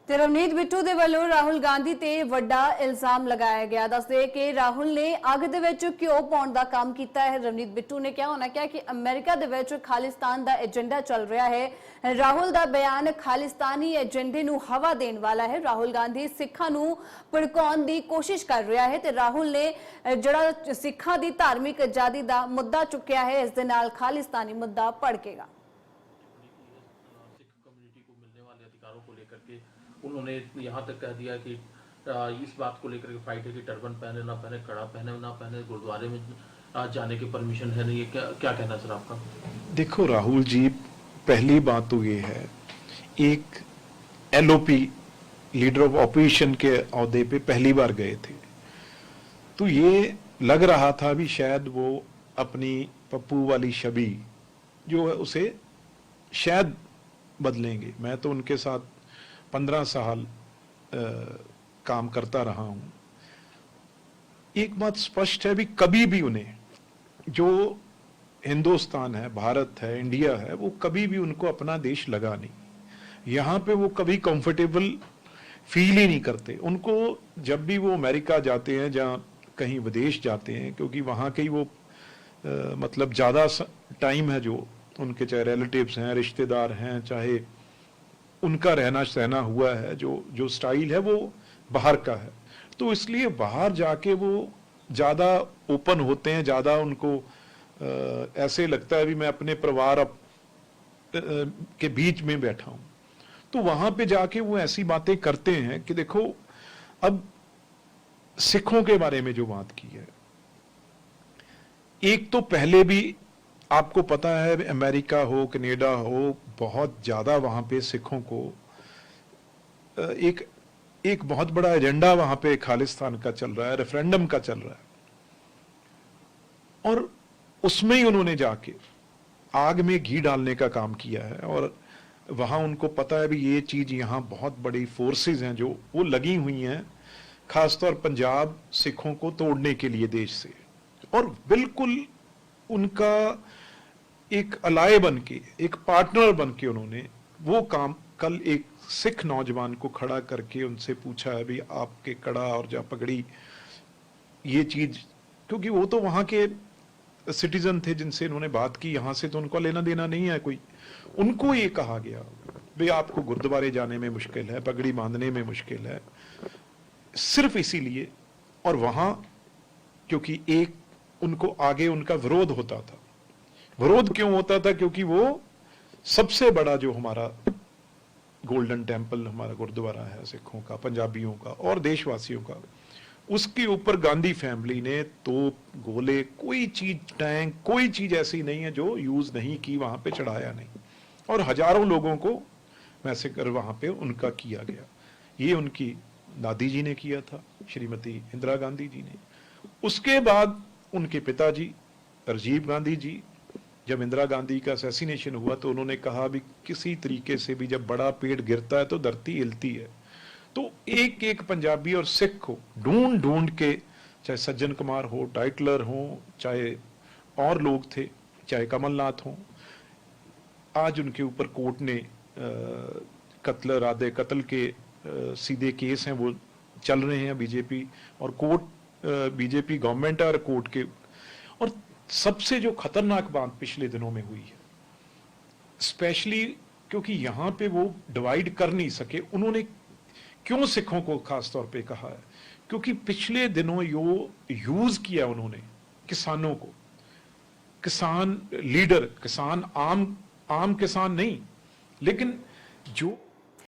ਤੇ ਰਵਨੀਤ ਬਿੱਟੂ ਦੇ ਵੱਲੋਂ ਰਾਹੁਲ ਗਾਂਧੀ ਤੇ ਵੱਡਾ ਇਲਜ਼ਾਮ ਲਗਾਇਆ ਗਿਆ। ਦੱਸਦੇ ਕਿ ਰਾਹੁਲ ਨੇ ਅੱਗ ਦੇ ਵਿੱਚ ਘਿਓ ਪਾਉਣ ਦਾ ਕੰਮ ਕੀਤਾ ਹੈ। ਰਵਨੀਤ ਬਿੱਟੂ ਨੇ ਕਿਹਾ ਉਹਨਾਂ ਕਿਹਾ ਕਿ ਅਮਰੀਕਾ ਦੇ ਵਿੱਚ ਖਾਲਿਸਤਾਨ ਦਾ ਏਜੰਡਾ ਚੱਲ ਰਿਹਾ ਹੈ। ਰਾਹੁਲ ਦਾ ਬਿਆਨ ਖਾਲਿਸਤਾਨੀ ਏਜੰਡੇ ਨੂੰ ਹਵਾ ਦੇਣ ਵਾਲਾ ਹੈ। ਰਾਹੁਲ ਗਾਂਧੀ ਸਿੱਖਾਂ ਨੂੰ ਭੜਕਾਉਣ ਦੀ ਕੋਸ਼ਿਸ਼ ਕਰ ਰਿਹਾ ਹੈ ਤੇ ਰਾਹੁਲ ਨੇ ਜਿਹੜਾ ਸਿੱਖਾਂ ਦੀ ਧਾਰਮਿਕ ਆਜ਼ਾਦੀ ਦਾ ਮੁੱਦਾ ਚੁੱਕਿਆ ਹੈ, ਇਸ ਦੇ ਨਾਲ ਖਾਲਿਸਤਾਨੀ ਮੁੱਦਾ ਭੜकेगा। उन्होंने यहाँ तक कह दिया कि इस बात को लेकर के फाइट है कि टर्बन पहने ना पहने, कड़ा पहने ना पहने, गुरुद्वारे में जाने की परमिशन है नहीं। क्या क्या कहना सर आपका? देखो राहुल जी, पहली बात तो ये है, एक एलओपी लीडर ऑफ ऑपोजिशन के अहदे पे पहली बार गए थे तो ये लग रहा था भी शायद वो अपनी पप्पू वाली छवि जो है उसे शायद बदलेंगे। मैं तो उनके साथ 15 साल काम करता रहा हूं। एक बात स्पष्ट है भी, कभी भी उन्हें जो हिंदुस्तान है, भारत है, इंडिया है, वो कभी भी उनको अपना देश लगा नहीं। यहां पे वो कभी कंफर्टेबल फील ही नहीं करते। उनको जब भी वो अमेरिका जाते हैं, जहां कहीं विदेश जाते हैं, क्योंकि वहां के वो मतलब ज्यादा टाइम है जो उनके, चाहे रिलेटिव्स हैं, रिश्तेदार हैं, चाहे उनका रहना सहना हुआ है, जो स्टाइल है वो बाहर का है, तो इसलिए बाहर जाके वो ज़्यादा ओपन होते हैं, ज़्यादा उनको ऐसे लगता है भी मैं अपने परिवार के बीच में बैठा हूं। तो वहां पे जाके वो ऐसी बातें करते हैं कि देखो, अब सिखों के बारे में जो बात की है, एक तो पहले भी आपको पता है अमेरिका हो, कनाडा हो, बहुत ज्यादा वहां पे सिखों को एक बहुत बड़ा एजेंडा वहां पे खालिस्तान का चल रहा है, रेफरेंडम का चल रहा है, और उसमें ही उन्होंने जाके आग में घी डालने का काम किया है। और वहां उनको पता है भी ये चीज, यहां बहुत बड़ी फोर्सेस हैं जो वो लगी हुई हैं, खासतौर पंजाब सिखों को तोड़ने के लिए देश से, और बिल्कुल उनका एक अलाय बन के, एक पार्टनर बन के उन्होंने वो काम, कल एक सिख नौजवान को खड़ा करके उनसे पूछा है भी आपके कड़ा और जा पगड़ी ये चीज, क्योंकि वो तो वहां के सिटीजन थे जिनसे इन्होंने बात की, यहां से तो उनको लेना देना नहीं है कोई। उनको ये कहा गया भाई आपको गुरुद्वारे जाने में मुश्किल है, पगड़ी बांधने में मुश्किल है, सिर्फ इसीलिए। और वहां क्योंकि एक उनको आगे उनका विरोध होता था। विरोध क्यों होता था? क्योंकि वो सबसे बड़ा जो हमारा गोल्डन टेम्पल, हमारा गुरुद्वारा है सिखों का, पंजाबियों का और देशवासियों का, उसके ऊपर गांधी फैमिली ने तोप, गोले, कोई चीज, टैंक, कोई चीज ऐसी नहीं है जो यूज नहीं की, वहां पे चढ़ाया नहीं, और हजारों लोगों को मैसेकर वहां पे उनका किया गया। ये उनकी दादी जी ने किया था, श्रीमती इंदिरा गांधी जी ने। उसके बाद उनके पिताजी राजीव गांधी जी, जब इंदिरा गांधी का असैसिनेशन हुआ तो उन्होंने कहा भी किसी तरीके से भी जब बड़ा पेड़ गिरता है तो धरती हिलती है। तो एक एक पंजाबी और सिख को ढूंढ ढूंढ के, चाहे सज्जन कुमार हो, टाइटलर हो, चाहे और लोग थे, चाहे कमलनाथ हो, आज उनके ऊपर कोर्ट ने कत्ल, इरादे कत्ल के सीधे केस हैं वो चल रहे हैं बीजेपी और कोर्ट, बीजेपी गवर्नमेंट और कोर्ट के। और सबसे जो खतरनाक बात पिछले दिनों में हुई है, स्पेशली क्योंकि यहां पे वो डिवाइड कर नहीं सके, उन्होंने क्यों सिखों को खासतौर पे कहा है, क्योंकि पिछले दिनों यो यूज किया उन्होंने किसानों को, किसान लीडर, किसान आम किसान नहीं, लेकिन जो